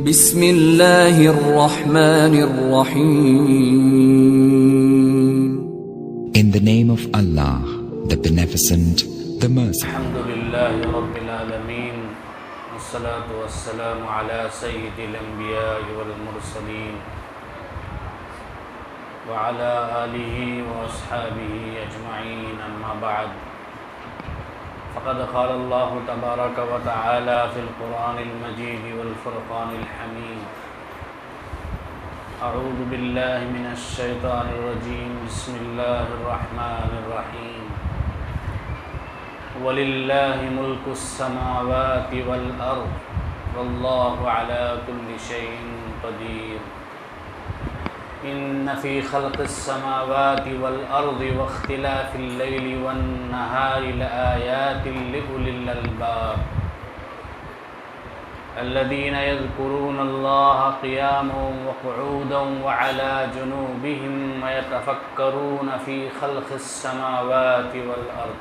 بسم اللہ الرحمن الرحیم. In the name of Allah, the Beneficent, the Merciful. الحمد للہ رب العالمین والصلاة والسلام علی سید الانبیاء والمرسلین وعلی آلہ واصحابہ اجمعین، اما بعد فقد قال اللہ تبارک وتعالی فی القرآن المجید والفرقان الحمید. اعوذ باللہ من الشیطان الرجیم، بسم اللہ الرحمن الرحیم. وَلِلَّهِ مُلْكُ السَّمَاوَاتِ وَالْأَرْضِ وَاللَّهُ عَلَى كُلِّ شَيْءٍ قَدِيرٌ. إِنَّ فِي خَلْقِ السَّمَاوَاتِ وَالْأَرْضِ وَاخْتِلَافِ اللَّيْلِ وَالنَّهَارِ لَآيَاتٍ لِأُولِي الْأَلْبَابِ الَّذِينَ يَذْكُرُونَ اللَّهَ قِيَامًا وَقُعُودًا وَعَلَى جُنُوبِهِمْ وَيَتَفَكَّرُونَ فِي خَلْقِ السَّمَاوَاتِ وَالْأَرْضِ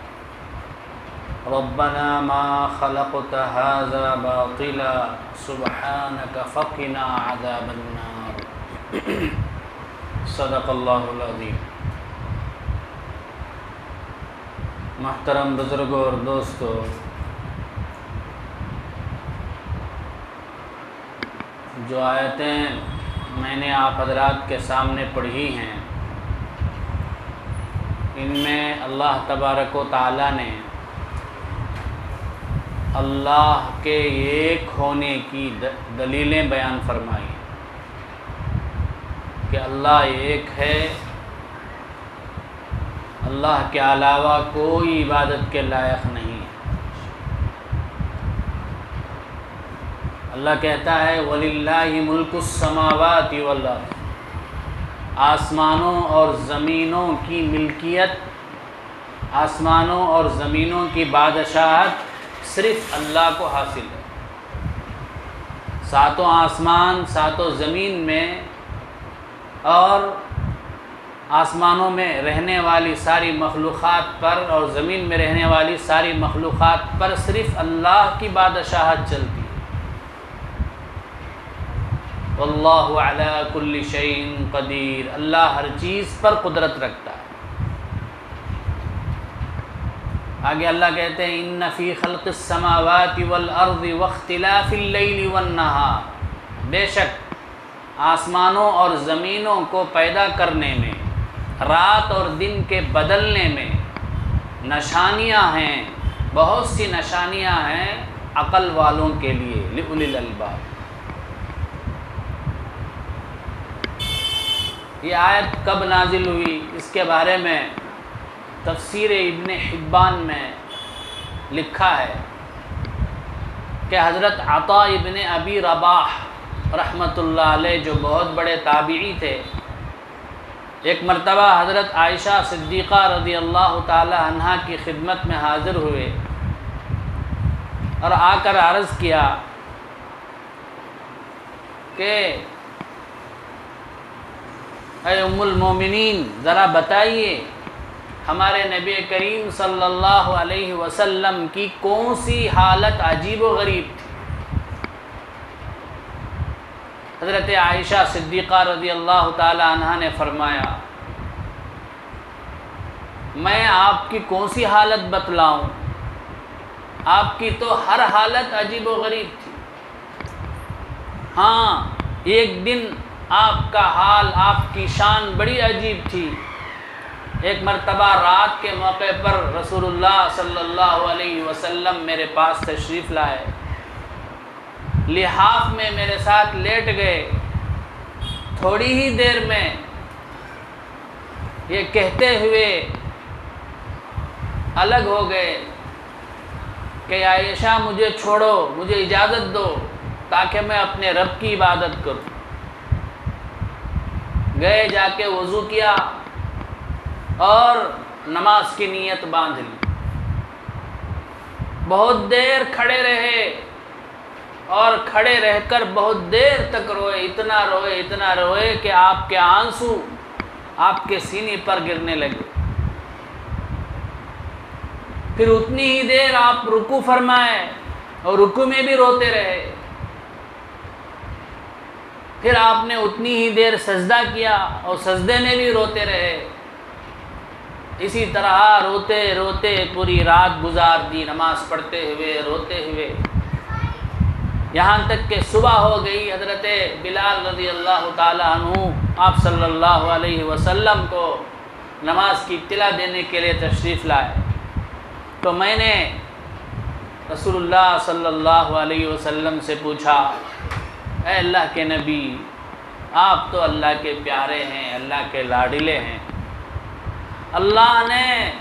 ربنا ما خلقت هذا باطلا سبحانك فقنا عذاب النار. صدق اللہ العظیم. محترم بزرگوں اور دوستو، جو آیتیں میں نے آپ حضرات کے سامنے پڑھی ہیں، ان میں اللہ تبارک و تعالی نے اللہ کے ایک ہونے کی دلیلیں بیان فرمائی کہ اللہ ایک ہے، اللہ کے علاوہ کوئی عبادت کے لائق نہیں ہے. اللہ کہتا ہے وَلِلَّهِ مُلْكُ السَّمَاوَاتِ وَالْأَرْضِ، آسمانوں اور زمینوں کی ملکیت، آسمانوں اور زمینوں کی بادشاہت صرف اللہ کو حاصل ہے. ساتوں آسمان ساتوں زمین میں اور آسمانوں میں رہنے والی ساری مخلوقات پر اور زمین میں رہنے والی ساری مخلوقات پر صرف اللہ کی بادشاہت چلتی ہے. واللہ علی کل شیء قدیر، اللہ ہر چیز پر قدرت رکھتا ہے. آگے اللہ کہتے ہیں ان فی خلق السماوات والارض واختلاف اللیل والنہار، بے شک آسمانوں اور زمینوں کو پیدا کرنے میں، رات اور دن کے بدلنے میں نشانیاں ہیں، بہت سی نشانیاں ہیں عقل والوں کے لیے، لأولی الالباب. یہ آیت کب نازل ہوئی، اس کے بارے میں تفسیر ابن حبان میں لکھا ہے کہ حضرت عطاء ابن ابی رباح رحمۃ اللہ علیہ، جو بہت بڑے تابعی تھے، ایک مرتبہ حضرت عائشہ صدیقہ رضی اللہ تعالی عنہا کی خدمت میں حاضر ہوئے اور آ کر عرض کیا کہ اے ام المومنین، ذرا بتائیے ہمارے نبی کریم صلی اللہ علیہ وسلم کی کون سی حالت عجیب و غریب تھی. حضرت عائشہ صدیقہ رضی اللہ تعالی عنہا نے فرمایا میں آپ کی کون سی حالت بتلاؤں، آپ کی تو ہر حالت عجیب و غریب تھی. ہاں، ایک دن آپ کا حال، آپ کی شان بڑی عجیب تھی. ایک مرتبہ رات کے موقع پر رسول اللہ صلی اللہ علیہ وسلم میرے پاس تشریف لائے، لحاف میں میرے ساتھ لیٹ گئے. تھوڑی ہی دیر میں یہ کہتے ہوئے الگ ہو گئے کہ عائشہ مجھے چھوڑو، مجھے اجازت دو تاکہ میں اپنے رب کی عبادت کروں. گئے، جا کے وضو کیا اور نماز کی نیت باندھ لی. بہت دیر کھڑے رہے اور کھڑے رہ کر بہت دیر تک روئے، اتنا روئے کہ آپ کے آنسو آپ کے سینے پر گرنے لگے. پھر اتنی ہی دیر آپ رکوع فرمائے اور رکوع میں بھی روتے رہے. پھر آپ نے اتنی ہی دیر سجدہ کیا اور سجدے میں بھی روتے رہے. اسی طرح روتے روتے پوری رات گزار دی، نماز پڑھتے ہوئے روتے ہوئے، یہاں تک کہ صبح ہو گئی. حضرت بلال رضی اللہ تعالی عنہ آپ صلی اللہ علیہ وسلم کو نماز کی اطلاع دینے کے لیے تشریف لائے. تو میں نے رسول اللہ صلی اللہ علیہ وسلم سے پوچھا، اے اللہ کے نبی، آپ تو اللہ کے پیارے ہیں، اللہ کے لاڈلے ہیں، اللہ نے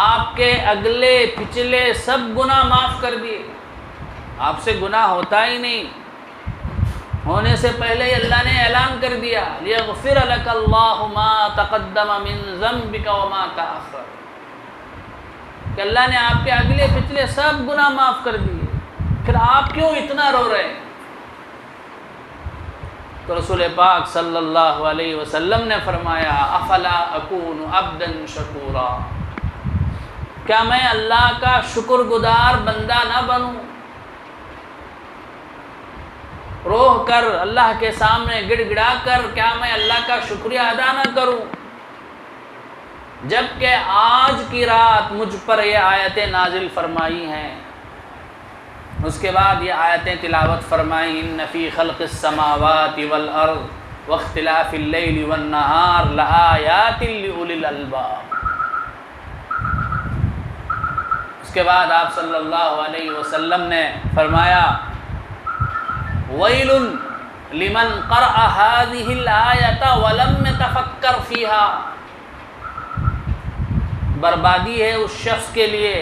آپ کے اگلے پچھلے سب گناہ معاف کر دیے، آپ سے گناہ ہوتا ہی نہیں، ہونے سے پہلے ہی اللہ نے اعلان کر دیا لیغفر لک اللہ ما تقدم من ذنبک وما تأخر، کہ اللہ نے آپ کے اگلے پچھلے سب گناہ معاف کر دیے، پھر آپ کیوں اتنا رو رہے ہیں؟ تو رسول پاک صلی اللہ علیہ وسلم نے فرمایا افلا اکون عبدا شکورا، کیا میں اللہ کا شکر گزار بندہ نہ بنوں؟ روح کر اللہ کے سامنے گڑ گڑا کر کیا میں اللہ کا شکریہ ادا نہ کروں؟ جبکہ آج کی رات مجھ پر یہ آیتیں نازل فرمائی ہیں، اس کے بعد یہ آیتیں تلاوت فرمائی، ان فی خلق السماوات والارض واختلاف اللیل والنہار لآیات لأولی الالباب. اس کے بعد آپ صلی اللہ علیہ وسلم نے فرمایا ویل لمن قرأ هذه الآیۃ ولم يتفکر فیہا، بربادی ہے اس شخص کے لیے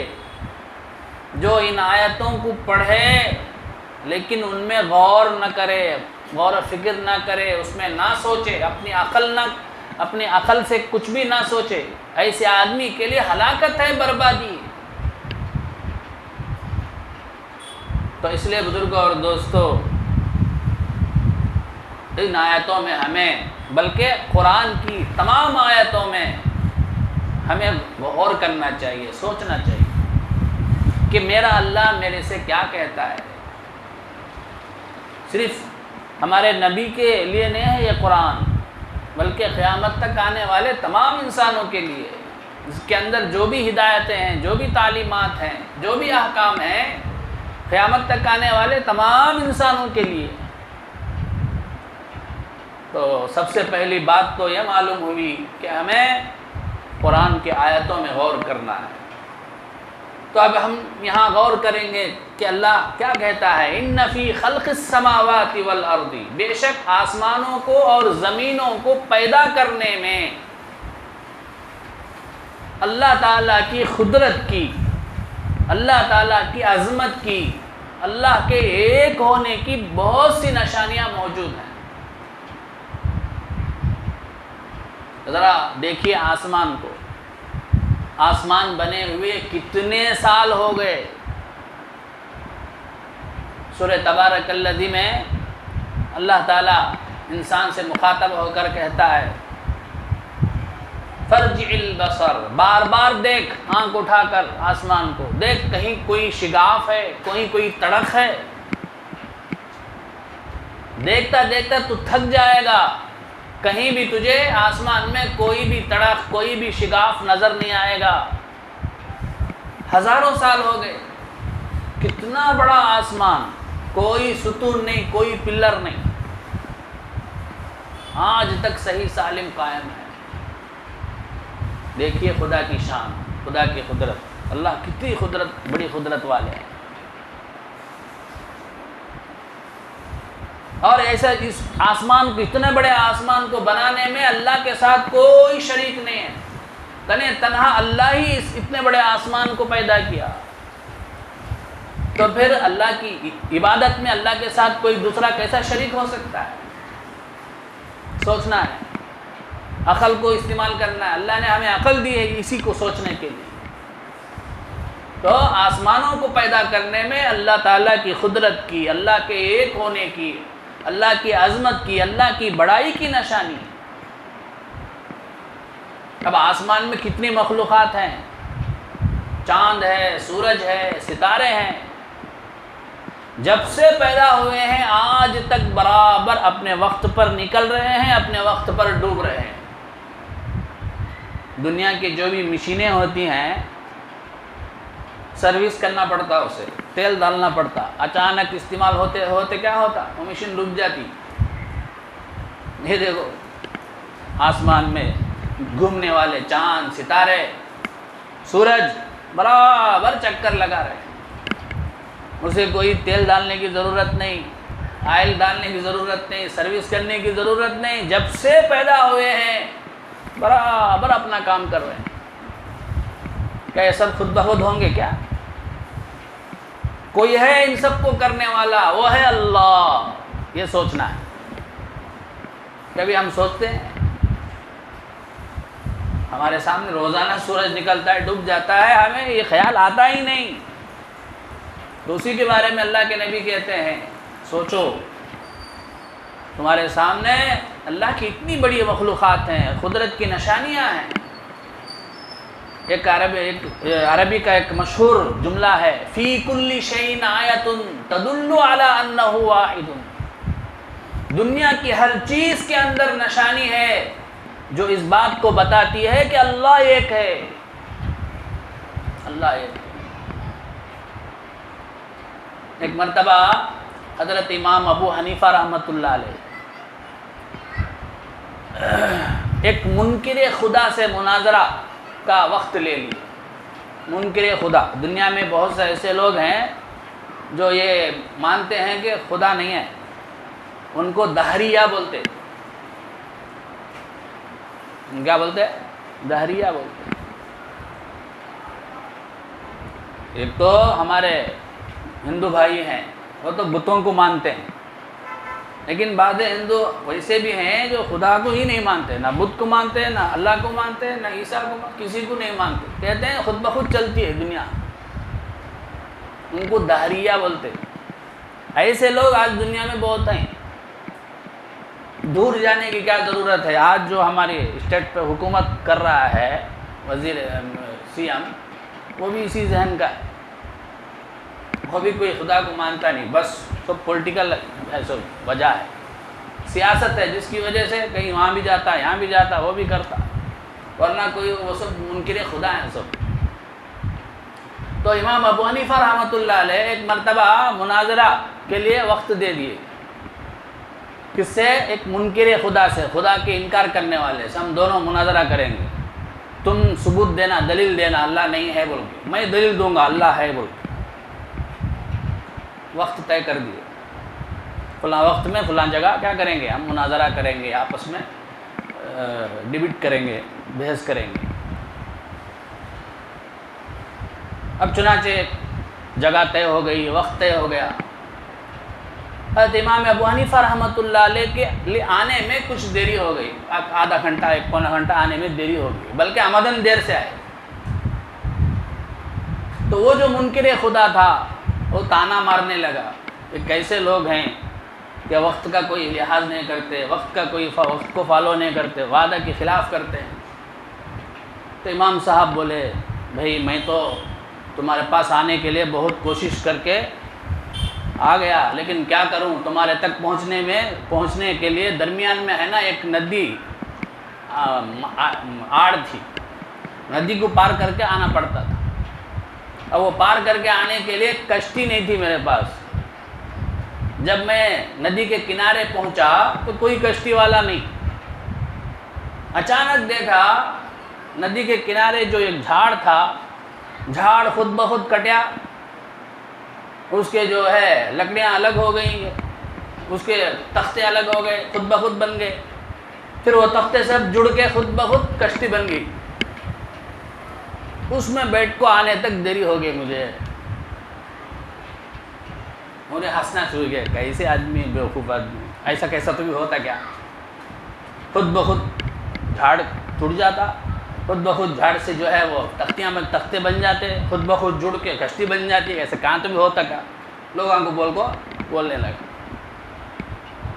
جو ان آیتوں کو پڑھے لیکن ان میں غور نہ کرے، غور و فکر نہ کرے، اس میں نہ سوچے، اپنی عقل سے کچھ بھی نہ سوچے. ایسے آدمی کے لیے ہلاکت ہے، بربادی. تو اس لیے بزرگوں اور دوستو، ان آیتوں میں ہمیں، بلکہ قرآن کی تمام آیتوں میں ہمیں غور کرنا چاہیے، سوچنا چاہیے کہ میرا اللہ میرے سے کیا کہتا ہے. صرف ہمارے نبی کے لیے نہیں ہے یہ قرآن، بلکہ قیامت تک آنے والے تمام انسانوں کے لیے. اس کے اندر جو بھی ہدایتیں ہیں، جو بھی تعلیمات ہیں، جو بھی احکام ہیں، قیامت تک آنے والے تمام انسانوں کے لیے. تو سب سے پہلی بات تو یہ معلوم ہوئی کہ ہمیں قرآن کی آیتوں میں غور کرنا ہے. تو اب ہم یہاں غور کریں گے کہ اللہ کیا کہتا ہے، ان فی خلق السماوات والارض، بے شک آسمانوں کو اور زمینوں کو پیدا کرنے میں اللہ تعالیٰ کی قدرت کی، اللہ تعالیٰ کی عظمت کی، اللہ کے ایک ہونے کی بہت سی نشانیاں موجود ہیں. ذرا دیکھیے آسمان کو، آسمان بنے ہوئے کتنے سال ہو گئے. سورہ تبارک الذی میں اللہ تعالیٰ انسان سے مخاطب ہو کر کہتا ہے فرجع البصر، بار بار دیکھ، آنکھ اٹھا کر آسمان کو دیکھ، کہیں کوئی شگاف ہے، کہیں کوئی تڑک ہے. دیکھتا دیکھتا تو تھک جائے گا، کہیں بھی تجھے آسمان میں کوئی بھی تڑک، کوئی بھی شگاف نظر نہیں آئے گا. ہزاروں سال ہو گئے، کتنا بڑا آسمان، کوئی ستون نہیں، کوئی پلر نہیں، آج تک صحیح سالم قائم ہے. دیکھیے خدا کی شان، خدا کی قدرت، اللہ کتنی قدرت، بڑی قدرت والے ہیں. اور ایسا اس آسمان کو، اتنے بڑے آسمان کو بنانے میں اللہ کے ساتھ کوئی شریک نہیں ہے، تنہا اللہ ہی اس اتنے بڑے آسمان کو پیدا کیا. تو پھر اللہ کی عبادت میں اللہ کے ساتھ کوئی دوسرا کیسا شریک ہو سکتا ہے؟ سوچنا ہے، عقل کو استعمال کرنا ہے. اللہ نے ہمیں عقل دی ہے اسی کو سوچنے کے لیے. تو آسمانوں کو پیدا کرنے میں اللہ تعالیٰ کی قدرت کی، اللہ کے ایک ہونے کی، اللہ کی عظمت کی، اللہ کی بڑائی کی نشانی. اب آسمان میں کتنی مخلوقات ہیں، چاند ہے، سورج ہے، ستارے ہیں. جب سے پیدا ہوئے ہیں آج تک برابر اپنے وقت پر نکل رہے ہیں، اپنے وقت پر ڈوب رہے ہیں۔ دنیا کی جو بھی مشینیں ہوتی ہیں سروس کرنا پڑتا، اسے تیل ڈالنا پڑتا، اچانک استعمال ہوتے ہوتے کیا ہوتا، وہ مشین ڈوب جاتی۔ یہ دیکھو آسمان میں گھومنے والے چاند، ستارے، سورج برابر چکر لگا رہے ہیں، اسے کوئی تیل ڈالنے کی ضرورت نہیں، آئل ڈالنے کی ضرورت نہیں، سروس کرنے کی ضرورت نہیں، جب سے پیدا ہوئے ہیں برابر اپنا کام کر رہے ہیں۔ کیا یہ سب خود بخود ہوں گے کیا؟ کوئی ہے ان سب کو کرنے والا، وہ ہے اللہ، یہ سوچنا ہے۔ کبھی ہم سوچتے ہیں؟ ہمارے سامنے روزانہ سورج نکلتا ہے، ڈوب جاتا ہے، ہمیں یہ خیال آتا ہی نہیں۔ تو اسی کے بارے میں اللہ کے نبی کہتے ہیں سوچو، تمہارے سامنے اللہ کی اتنی بڑی مخلوقات ہیں، قدرت کی نشانیاں ہیں۔ ایک عربی کا ایک مشہور جملہ ہے، فی کل شیء آیۃ تدل علی انہ واحد۔ دنیا کی ہر چیز کے اندر نشانی ہے جو اس بات کو بتاتی ہے کہ اللہ ایک ہے، اللہ ایک ہے۔ ایک مرتبہ حضرت امام ابو حنیفہ رحمۃ اللہ علیہ ایک منکر خدا سے مناظرہ کا وقت لے لی۔ منکر خدا، دنیا میں بہت سے ایسے لوگ ہیں جو یہ مانتے ہیں کہ خدا نہیں ہے، ان کو دہریہ بولتے۔ کیا بولتے؟ دہریہ بولتے۔ ایک تو ہمارے ہندو بھائی ہیں، وہ تو بتوں کو مانتے ہیں، لیکن بعض ہندو ویسے بھی ہیں جو خدا کو ہی نہیں مانتے، نہ بت کو مانتے، نہ اللہ کو مانتے، نہ عیسیٰ کو مانتے، کسی کو نہیں مانتے، کہتے ہیں خود بخود چلتی ہے دنیا، ان کو دہریہ بولتے۔ ایسے لوگ آج دنیا میں بہت ہیں، دور جانے کی کیا ضرورت ہے؟ آج جو ہماری اسٹیٹ پہ حکومت کر رہا ہے وزیر سی ایم، وہ بھی اسی ذہن کا ہے، وہ بھی کوئی خدا کو مانتا نہیں، بس سب پولیٹیکل سب وجہ ہے، سیاست ہے، جس کی وجہ سے کہیں وہاں بھی جاتا، یہاں بھی جاتا، وہ بھی کرتا، ورنہ کوئی وہ سب منکر خدا ہیں سب۔ تو امام ابو حنیفہ رحمۃ اللہ علیہ ایک مرتبہ مناظرہ کے لیے وقت دے دیے، کس سے؟ ایک منکر خدا سے، خدا کے انکار کرنے والے سے، ہم دونوں مناظرہ کریں گے، تم ثبوت دینا، دلیل دینا اللہ نہیں ہے بول کے، میں دلیل دوں گا اللہ ہے بول کے۔ وقت طے کر دیے، فلاں وقت میں فلاں جگہ کیا کریں گے، ہم مناظرہ کریں گے، آپس میں ڈیبیٹ کریں گے، بحث کریں گے۔ اب چنانچہ جگہ طے ہو گئی، وقت طے ہو گیا۔ حضرت امام ابو حنیفہ رحمۃ اللہ علیہ کے لیے آنے میں کچھ دیری ہو گئی، آدھا گھنٹہ، ایک پونا گھنٹہ آنے میں دیری ہو گئی، بلکہ آمدن دیر سے آئے۔ تو وہ جو منکر خدا تھا وہ تانا مارنے لگا کہ کیسے لوگ ہیں کہ وقت کا کوئی لحاظ نہیں کرتے، وقت کو فالو نہیں کرتے، وعدہ کے خلاف کرتے ہیں۔ تو امام صاحب بولے، بھائی میں تو تمہارے پاس آنے کے لیے بہت کوشش کر کے آ گیا، لیکن کیا کروں، تمہارے تک پہنچنے کے لیے درمیان میں ہے نا ایک ندی آڑ تھی، ندی کو پار کر کے آنا پڑتا تھا۔ اب وہ پار کر کے آنے کے لیے کشتی نہیں تھی میرے پاس۔ جب میں ندی کے کنارے پہنچا تو کوئی کشتی والا نہیں۔ اچانک دیکھا ندی کے کنارے جو ایک جھاڑ تھا، جھاڑ خود بخود کٹیا، اس کے جو ہے لکڑیاں الگ ہو گئیں، اس کے تختے الگ ہو گئے، خود بخود بن گئے، پھر وہ تختے سب جڑ کے خود بخود کشتی بن گئی۔ اس میں بیٹھ کو آنے تک دیری ہو گئی مجھے ہنسنا شروع کیا، کیسے آدمی بیوقوف آدمی، ایسا کیسا تو بھی ہوتا کیا؟ خود بخود جھاڑ ٹوٹ جاتا، خود بخود جھاڑ سے جو ہے وہ تختے بن جاتے، خود بخود جڑ کے کشتی بن جاتی، ایسے کہاں تو بھی ہوتا کیا؟ لوگوں کو بولنے لگا۔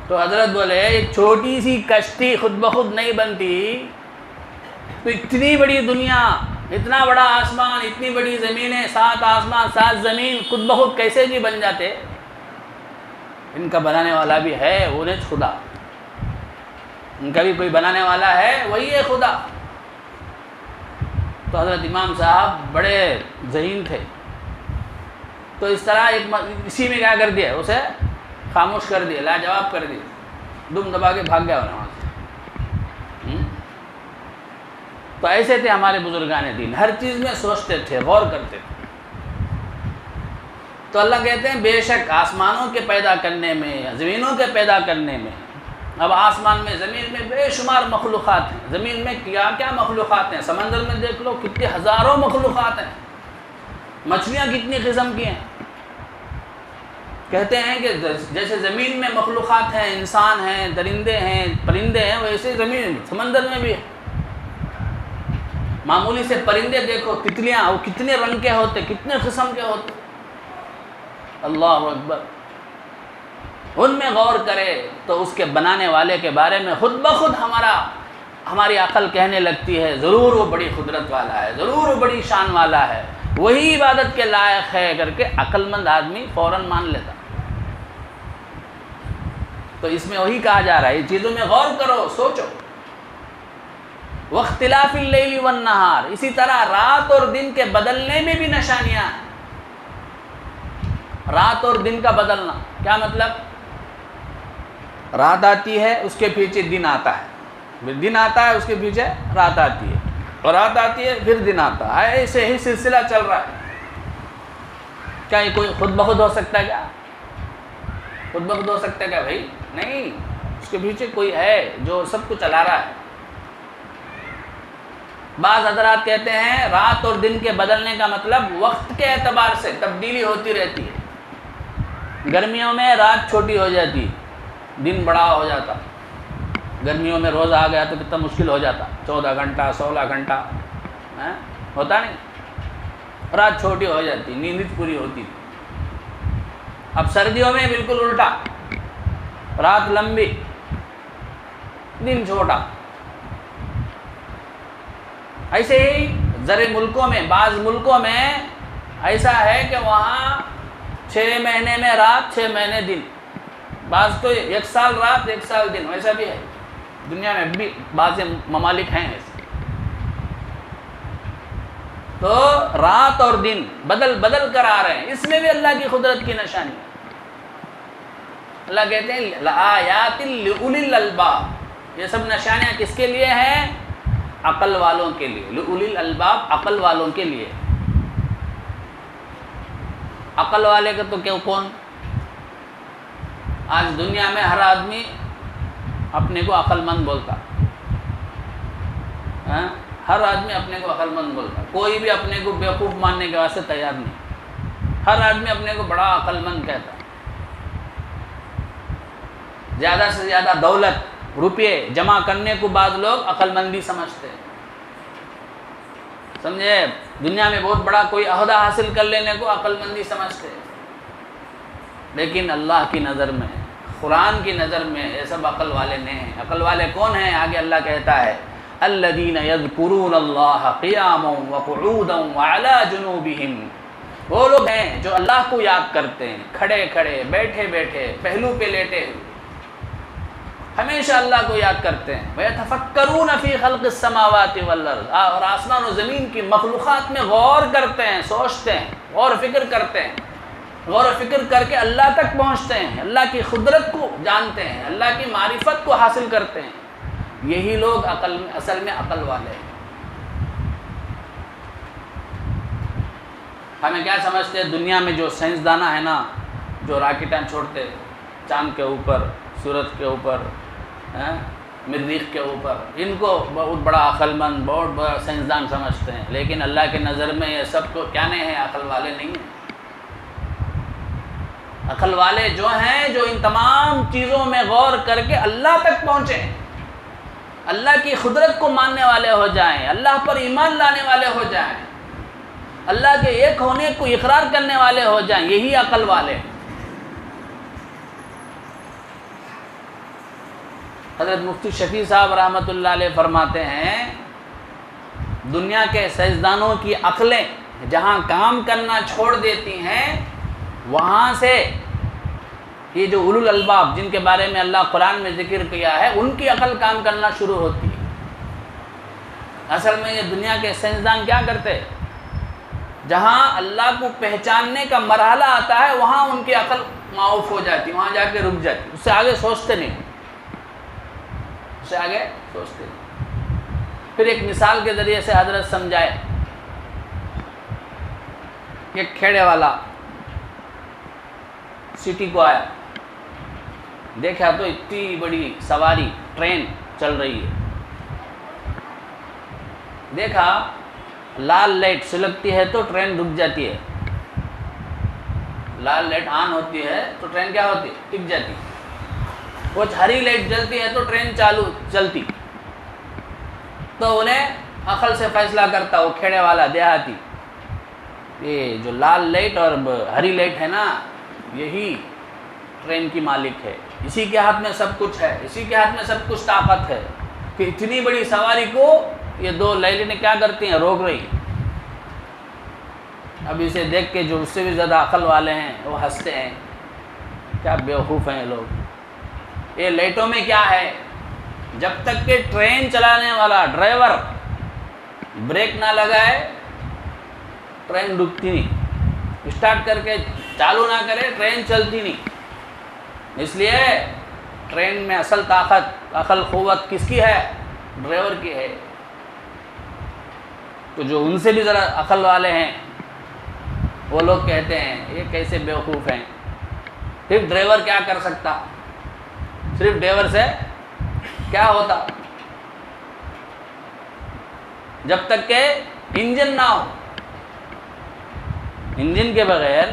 تو حضرت بولے ایک چھوٹی سی کشتی خود بخود نہیں بنتی، تو اتنی بڑی دنیا، اتنا بڑا آسمان، اتنی بڑی زمینیں، 7 آسمان 7 زمین خود بخود کیسے جی بن جاتے؟ ان کا بنانے والا بھی ہے انہیں خدا، ان کا بھی کوئی بنانے والا ہے، وہی ہے خدا۔ تو حضرت امام صاحب بڑے ذہین تھے، تو اس طرح اسی میں کیا کر دیا، اسے خاموش کر دیا، لاجواب کر دیا، دم دبا کے بھاگ گیا وہاں سے۔ تو ایسے تھے ہمارے بزرگان دین، ہر چیز میں سوچتے تھے، غور کرتے تھے۔ تو اللہ کہتے ہیں بے شک آسمانوں کے پیدا کرنے میں، زمینوں کے پیدا کرنے میں، اب آسمان میں زمین میں بے شمار مخلوقات ہیں، زمین میں کیا کیا مخلوقات ہیں، سمندر میں دیکھ لو کتنے ہزاروں مخلوقات ہیں، مچھلیاں کتنی قسم کی ہیں۔ کہتے ہیں کہ جیسے زمین میں مخلوقات ہیں، انسان ہیں، درندے ہیں، پرندے ہیں، ویسے زمین سمندر میں بھی ہے۔ معمولی سے پرندے دیکھو، تتلیاں، وہ کتنے رنگ کے ہوتے، کتنے قسم کے ہوتے، اللہ اکبر۔ ان میں غور کرے تو اس کے بنانے والے کے بارے میں خود بخود ہماری عقل کہنے لگتی ہے ضرور وہ بڑی قدرت والا ہے، ضرور وہ بڑی شان والا ہے، وہی عبادت کے لائق ہے کر کے عقل مند آدمی فوراً مان لیتا۔ تو اس میں وہی کہا جا رہا ہے، یہ چیزوں میں غور کرو، سوچو۔ واختلاف اللیل والنہار، اسی طرح رات اور دن کے بدلنے میں بھی نشانیاں ہیں۔ رات اور دن کا بدلنا کیا مطلب؟ رات آتی ہے اس کے پیچھے دن آتا ہے، پھر دن آتا ہے اس کے پیچھے رات آتی ہے، اور رات آتی ہے پھر دن آتا ہے، ایسے ہی سلسلہ چل رہا ہے۔ کیا یہ کوئی خود بخود ہو سکتا ہے؟ کیا خود بخود ہو سکتا ہے کیا بھائی؟ نہیں، اس کے پیچھے کوئی ہے جو سب کو چلا رہا ہے۔ بعض حضرات کہتے ہیں رات اور دن کے بدلنے کا مطلب وقت کے اعتبار سے تبدیلی ہوتی رہتی ہے۔ گرمیوں میں رات چھوٹی ہو جاتی، دن بڑا ہو جاتا۔ گرمیوں میں روز آ گیا تو کتنا مشکل ہو جاتا، 14 گھنٹہ 16 گھنٹہ ہوتا نہیں، رات چھوٹی ہو جاتی، نیند پوری ہوتی۔ اب سردیوں میں بالکل الٹا، رات لمبی دن چھوٹا۔ ایسے ہی ذرے ملکوں میں، بعض ملکوں میں ایسا ہے کہ وہاں 6 مہینے میں رات 6 مہینے دن، بعض تو 1 سال رات 1 سال دن، ویسا بھی ہے دنیا میں بھی، بعض ممالک ہیں ایسے۔ تو رات اور دن بدل بدل کر آ رہے ہیں، اس میں بھی اللہ کی قدرت کی نشانی ہے۔ اللہ کہتے ہیں لآیات لأولی الالباب، یہ سب نشانیاں کس کے لیے ہیں؟ عقل والوں کے لیے۔ لأولی الالباب، عقل والوں کے لیے۔ عقل والے کا تو کیوں کون؟ آج دنیا میں ہر آدمی اپنے کو عقل مند بولتا، ہر آدمی اپنے کو عقل مند بولتا، کوئی بھی اپنے کو بیوقوف ماننے کے واسطے تیار نہیں، ہر آدمی اپنے کو بڑا عقل مند کہتا۔ زیادہ سے زیادہ دولت، روپے جمع کرنے کو بعض لوگ عقل مندی سمجھتے ہیں، سمجھے؟ دنیا میں بہت بڑا کوئی عہدہ حاصل کر لینے کو عقل مندی سمجھتے ہیں، لیکن اللہ کی نظر میں، قرآن کی نظر میں یہ سب عقل والے نہیں ہیں۔ عقل والے کون ہیں؟ آگے اللہ کہتا ہے الذین یذکرون اللہ قیاما وقعودا وعلی جنوبہم، وہ لوگ ہیں جو اللہ کو یاد کرتے ہیں، کھڑے کھڑے، بیٹھے بیٹھے، پہلو پہ لیٹے ہوئے، ہمیشہ اللہ کو یاد کرتے ہیں۔ وَيَتَفَكَّرُونَ فِي خَلْقِ السَّمَاوَاتِ وَالْأَرْضِ، اور آسمان و زمین کی مخلوقات میں غور کرتے ہیں، سوچتے ہیں، غور و فکر کرتے ہیں، غور و فکر کر کے اللہ تک پہنچتے ہیں، اللہ کی قدرت کو جانتے ہیں، اللہ کی معرفت کو حاصل کرتے ہیں۔ یہی لوگ اصل میں عقل والے ہیں۔ ہمیں کیا سمجھتے ہیں؟ دنیا میں جو سائنسدانہ ہے نا، جو راکٹیں چھوڑتے چاند کے اوپر، سورج کے اوپر، مریخ کے اوپر، ان کو بہت بڑا عقل مند، بہت بڑا سائنسدان سمجھتے ہیں، لیکن اللہ کے نظر میں یہ سب کو کیا نہیں ہیں؟ عقل والے نہیں ہیں۔ عقل والے جو ہیں جو ان تمام چیزوں میں غور کر کے اللہ تک پہنچے، اللہ کی قدرت کو ماننے والے ہو جائیں، اللہ پر ایمان لانے والے ہو جائیں، اللہ کے ایک ہونے کو اقرار کرنے والے ہو جائیں، یہی عقل والے۔ حضرت مفتی شفیع صاحب رحمۃ اللہ علیہ فرماتے ہیں دنیا کے سائنسدانوں کی عقلیں جہاں کام کرنا چھوڑ دیتی ہیں، وہاں سے یہ جو اولو الالباب جن کے بارے میں اللہ قرآن میں ذکر کیا ہے، ان کی عقل کام کرنا شروع ہوتی ہے۔ اصل میں یہ دنیا کے سائنسدان کیا کرتے ہیں؟ جہاں اللہ کو پہچاننے کا مرحلہ آتا ہے وہاں ان کی عقل معاف ہو جاتی، وہاں جا کے رک جاتی، اس سے آگے سوچتے نہیں، اس سے آگے سوچتے نہیں۔ پھر ایک مثال کے ذریعے سے حضرت سمجھائے، ایک کھیڑے والا سٹی کو آیا، دیکھا تو اتنی بڑی سواری ٹرین چل رہی ہے، دیکھا لال لائٹ سلگتی ہے تو ٹرین رک جاتی ہے، لال لائٹ آن ہوتی ہے تو ٹرین کیا ہوتی ہے؟ ٹک جاتی، وہ ہری لائٹ جلتی ہے تو ٹرین چلتی۔ تو انہیں عقل سے فیصلہ کرتا وہ کھیڑے والا دیہاتی، یہ جو لال لائٹ اور ہری لائٹ ہے نا، یہی ٹرین کی مالک ہے، اسی کے ہاتھ میں سب کچھ ہے، اسی کے ہاتھ میں سب کچھ طاقت ہے کہ اتنی بڑی سواری کو یہ دو لائٹیں کیا کرتی ہیں؟ روک رہی ہیں۔ اب اسے دیکھ کے جو اس سے بھی زیادہ عقل والے ہیں وہ ہنستے ہیں، کیا بیوقوف ہیں یہ لوگ۔ یہ لائٹوں میں کیا ہے؟ جب تک کہ ٹرین چلانے والا ڈرائیور بریک نہ لگائے ٹرین رکتی نہیں، اسٹارٹ کر کے چالو نہ کرے ٹرین چلتی نہیں۔ اس لیے ٹرین میں اصل طاقت، عقل، قوت کس کی ہے؟ ڈرائیور کی ہے۔ تو جو ان سے بھی ذرا عقل والے ہیں وہ لوگ کہتے ہیں یہ کیسے بیوقوف ہیں، صرف ڈرائیور کیا کر سکتا؟ صرف ڈرائیور سے کیا ہوتا؟ جب تک کہ انجن نہ ہو، انجن کے بغیر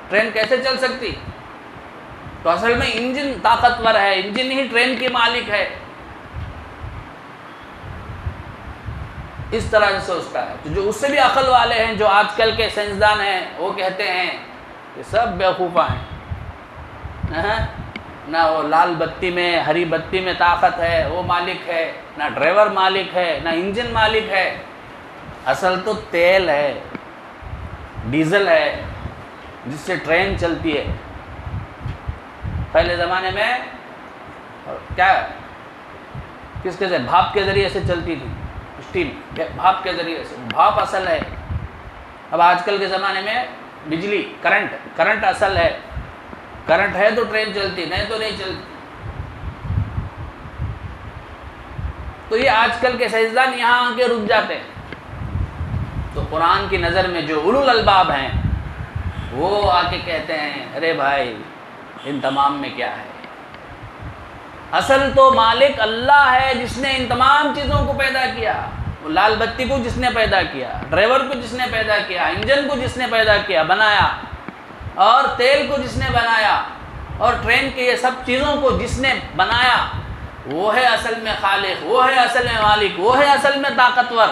ٹرین کیسے چل سکتی؟ تو اصل میں انجن طاقتور ہے، انجن ہی ٹرین کی مالک ہے، اس طرح سے سوچتا ہے۔ تو جو اس سے بھی عقل والے ہیں، جو آج کل کے سائنسدان ہیں، وہ کہتے ہیں کہ سب بیوقوفاں ہیں، نہ وہ لال بتی میں ہری بتی میں طاقت ہے وہ مالک ہے، نہ ڈرائیور مالک ہے، نہ انجن مالک ہے، اصل تو تیل ہے، ڈیزل ہے جس سے ٹرین چلتی ہے۔ پہلے زمانے میں کیا کس کے ذریعے؟ بھاپ کے ذریعے سے چلتی تھی، اسٹیم، بھاپ کے ذریعے سے، بھاپ اصل ہے۔ اب آج کل کے زمانے میں بجلی، کرنٹ اصل ہے، کرنٹ ہے تو ٹرین چلتی، نہیں تو نہیں چلتی۔ تو یہ آج کل کے سائنسدان یہاں آ کے رک جاتے ہیں۔ تو قرآن کی نظر میں جو اولو الالباب ہیں وہ آ کے کہتے ہیں ارے بھائی ان تمام میں کیا ہے؟ اصل تو مالک اللہ ہے جس نے ان تمام چیزوں کو پیدا کیا۔ وہ لال بتی کو جس نے پیدا کیا، ڈرائیور کو جس نے پیدا کیا، انجن کو جس نے پیدا کیا، بنایا، اور تیل کو جس نے بنایا، اور ٹرین کے یہ سب چیزوں کو جس نے بنایا، وہ ہے اصل میں خالق، وہ ہے اصل میں مالک، وہ ہے اصل میں طاقتور۔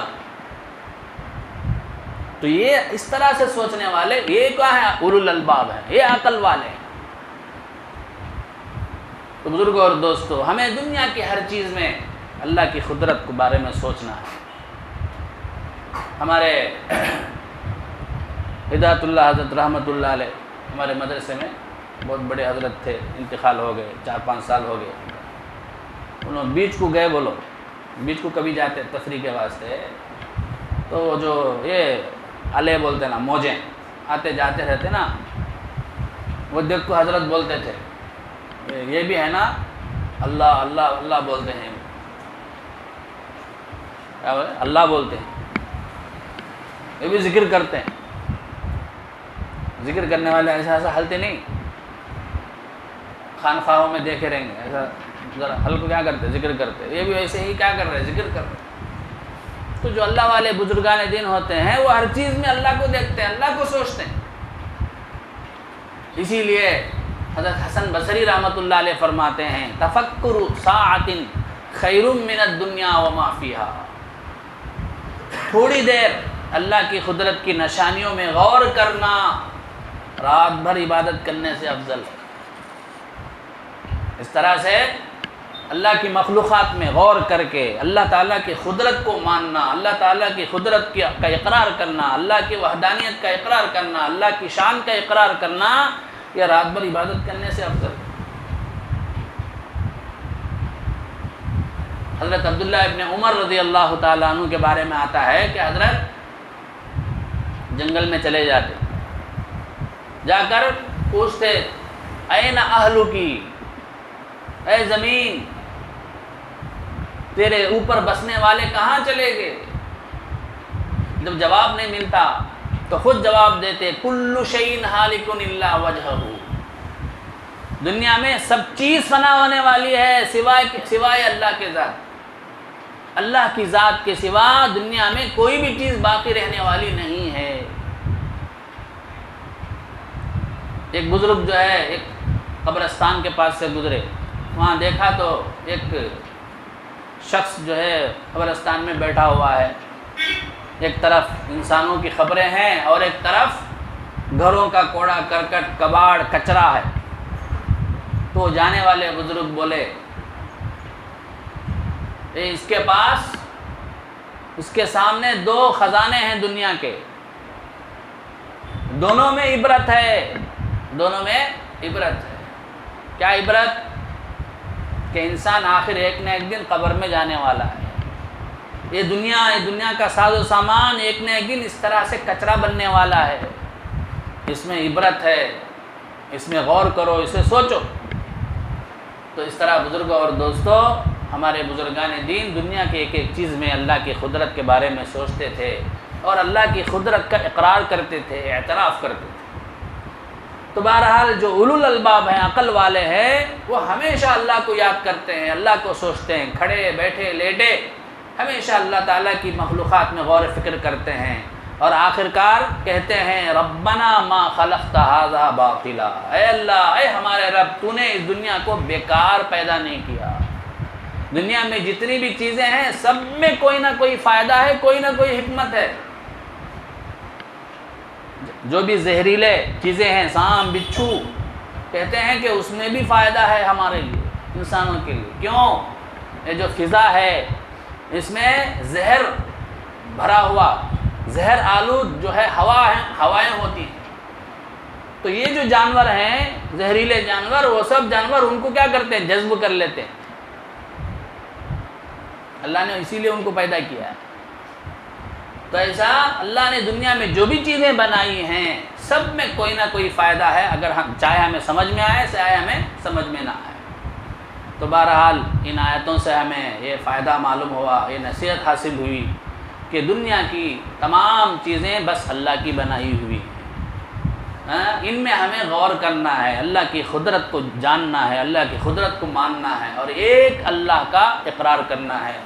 تو یہ اس طرح سے سوچنے والے یہ کیا ہے؟ اولو الالباب ہیں، یہ عقل والے ہیں۔ تو بزرگوں اور دوستو، ہمیں دنیا کی ہر چیز میں اللہ کی قدرت کے بارے میں سوچنا ہے۔ ہمارے ہدایت اللہ حضرت رحمۃ اللہ علیہ ہمارے مدرسے میں بہت بڑے حضرت تھے، انتقال ہو گئے، 4-5 سال ہو گئے۔ انہوں بیچ کو گئے، بولو بیچ کو کبھی جاتے تفریح کے واسطے، تو جو یہ علیہ بولتے نا، موجیں آتے جاتے رہتے نا، وہ دیکھ کو حضرت بولتے تھے یہ بھی ہے نا اللہ اللہ اللہ بولتے ہیں، کیا بولے؟ اللہ بولتے ہیں، یہ بھی ذکر کرتے ہیں۔ ذکر کرنے والے ایسا ہلتے نہیں، خانقاہوں میں دیکھے رہیں گے ایسا ذرا ہلکو کیا کرتے، ذکر کرتے، یہ بھی ایسے ہی کیا کر رہے، ذکر کر رہے۔ تو جو اللہ والے بزرگان دین ہوتے ہیں وہ ہر چیز میں اللہ کو دیکھتے ہیں، اللہ کو سوچتے ہیں۔ اسی لیے حضرت حسن بصری رحمۃ اللہ علیہ فرماتے ہیں تفکر ساعۃ خیر من الدنیا وما فیہا، تھوڑی دیر اللہ کی قدرت کی نشانیوں میں غور کرنا رات بھر عبادت کرنے سے افضل ہے۔ اس طرح سے اللہ کی مخلوقات میں غور کر کے اللہ تعالیٰ کی قدرت کو ماننا، اللہ تعالیٰ کی قدرت کا اقرار کرنا، اللہ کی وحدانیت کا اقرار کرنا، اللہ کی شان کا اقرار کرنا، یہ رات بھر عبادت کرنے سے افضل ہے۔ حضرت عبداللہ ابن عمر رضی اللہ تعالیٰ عنہ کے بارے میں آتا ہے کہ حضرت جنگل میں چلے جاتے، جا کر پوچھتے این اہلکی، اے زمین تیرے اوپر بسنے والے کہاں چلے گئے؟ جب جواب نہیں ملتا تو خود جواب دیتے کل شیء ہالک الا وجہہ، دنیا میں سب چیز فنا ہونے والی ہے سوائے اللہ کے ذات، اللہ کی ذات کے سوا دنیا میں کوئی بھی چیز باقی رہنے والی نہیں ہے۔ ایک بزرگ جو ہے ایک قبرستان کے پاس سے گزرے، وہاں دیکھا تو ایک شخص جو ہے قبرستان میں بیٹھا ہوا ہے، ایک طرف انسانوں کی قبریں ہیں اور ایک طرف گھروں کا کوڑا کرکٹ کباڑ کچرا ہے۔ تو جانے والے بزرگ بولے اس کے پاس، اس کے سامنے دو خزانے ہیں دنیا کے، دونوں میں عبرت ہے، دونوں میں عبرت ہے۔ کیا عبرت؟ کہ انسان آخر ایک نہ ایک دن قبر میں جانے والا ہے۔ یہ دنیا کا ساز و سامان ایک نہ ایک دن اس طرح سے کچرا بننے والا ہے، اس میں عبرت ہے، اس میں غور کرو، اسے سوچو۔ تو اس طرح بزرگوں اور دوستوں، ہمارے بزرگان دین دنیا کے ایک ایک چیز میں اللہ کی قدرت کے بارے میں سوچتے تھے اور اللہ کی قدرت کا اقرار کرتے تھے، اعتراف کرتے تھے۔ تو بہرحال جو اولو الالباب ہیں، عقل والے ہیں، وہ ہمیشہ اللہ کو یاد کرتے ہیں، اللہ کو سوچتے ہیں، کھڑے بیٹھے لیٹے ہمیشہ اللہ تعالیٰ کی مخلوقات میں غور و فکر کرتے ہیں، اور آخرکار کہتے ہیں ربنا ما خلقت ھذا باطلا، اے اللہ، اے ہمارے رب، تو نے اس دنیا کو بیکار پیدا نہیں کیا۔ دنیا میں جتنی بھی چیزیں ہیں سب میں کوئی نہ کوئی فائدہ ہے، کوئی نہ کوئی حکمت ہے۔ جو بھی زہریلے چیزیں ہیں، سانپ بچھو، کہتے ہیں کہ اس میں بھی فائدہ ہے ہمارے لیے، انسانوں کے لیے۔ کیوں؟ یہ جو فضا ہے اس میں زہر بھرا ہوا، زہر آلود جو ہے ہوائیں ہوتی ہیں، تو یہ جو جانور ہیں زہریلے جانور، وہ سب جانور ان کو کیا کرتے ہیں؟ جذب کر لیتے ہیں۔ اللہ نے اسی لیے ان کو پیدا کیا ہے۔ تو ایسا اللہ نے دنیا میں جو بھی چیزیں بنائی ہیں سب میں کوئی نہ کوئی فائدہ ہے، اگر ہم چاہے ہمیں سمجھ میں آئے، چاہے ہمیں سمجھ میں نہ آئے۔ تو بہرحال ان آیتوں سے ہمیں یہ فائدہ معلوم ہوا، یہ نصیحت حاصل ہوئی کہ دنیا کی تمام چیزیں بس اللہ کی بنائی ہوئی ہیں، ان میں ہمیں غور کرنا ہے، اللہ کی قدرت کو جاننا ہے، اللہ کی قدرت کو ماننا ہے، اور ایک اللہ کا اقرار کرنا ہے۔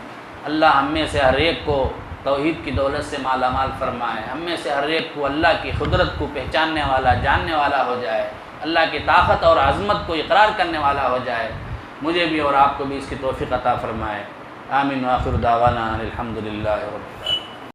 اللہ ہم میں سے ہر ایک کو توحید کی دولت سے مالا مال فرمائے، ہم میں سے ہر ایک کو اللہ کی قدرت کو پہچاننے والا، جاننے والا ہو جائے، اللہ کی طاقت اور عظمت کو اقرار کرنے والا ہو جائے۔ مجھے بھی اور آپ کو بھی اس کی توفیق عطا فرمائے۔ آمین۔ وآخر دعوانا الحمدللہ رب العالمین۔